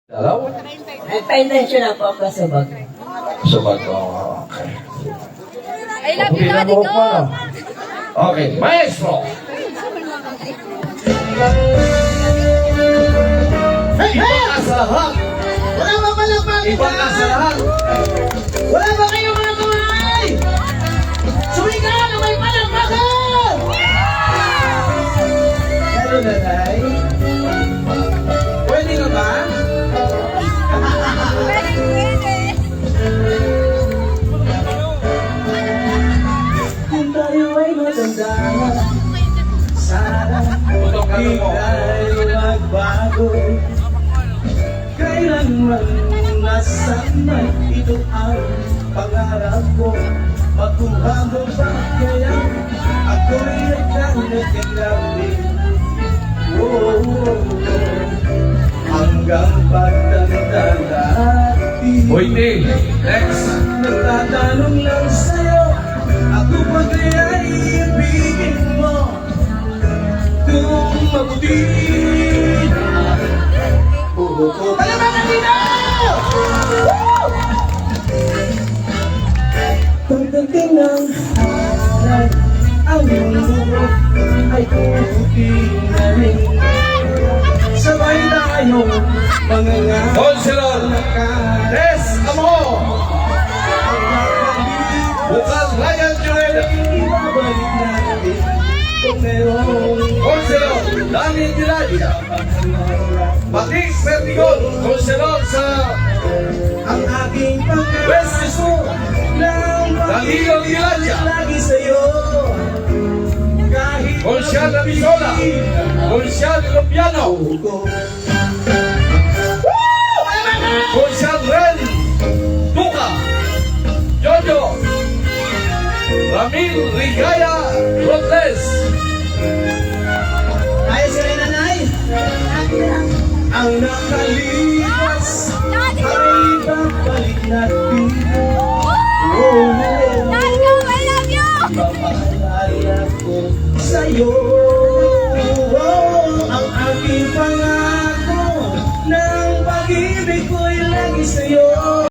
Dalaw? Nagpa-intention na po ako sa bag. Subag ko. Okay. I love you, Pila Daddy mo ko! pa, no? Okay, maestro! Hey! Iba ka sa lahat! Wala ba palakpakan? Iba ka sa lahat! Wala ba kayong mga kamay? Sumiga na may palakpakan! Hello, nanay. Pwede na ba? Kung tayo ay matanda, sana di tayo magbago. Kailanman nasanay, ito ang pangarap ko. Makuha mo ba kaya ako'y nagkakalabi? Oh, hanggang pagtanda natin. Hoy, Neil! Next! Nagtatanong lang sa'yo, ako ba kaya'y ibigin mo? Kung mabuti na puho ko. Palabanan dito! Pagdating ng araw, ang mundo ay puputi na rin. Sabay tayo, mga Consulor! Des! Amo! Bukal Ryan Juneda! Ibabalik natin kung meron Consulor! Dani Diladia! Batik Perdigon! Consulor sa ang aking West Missouri! ng Danilo Diladia! lagi sa'yo. Kahit Consyal Nabisola! Consyal Lupiano! ko. Consyal Ren! Duca! Jojo! Ramil Rigaya Robles! Ayos ka rin, nanay. Ang nakalipas ay babalik natin. Oh, Daddy ko, I love you! papaalala ko sa'yo.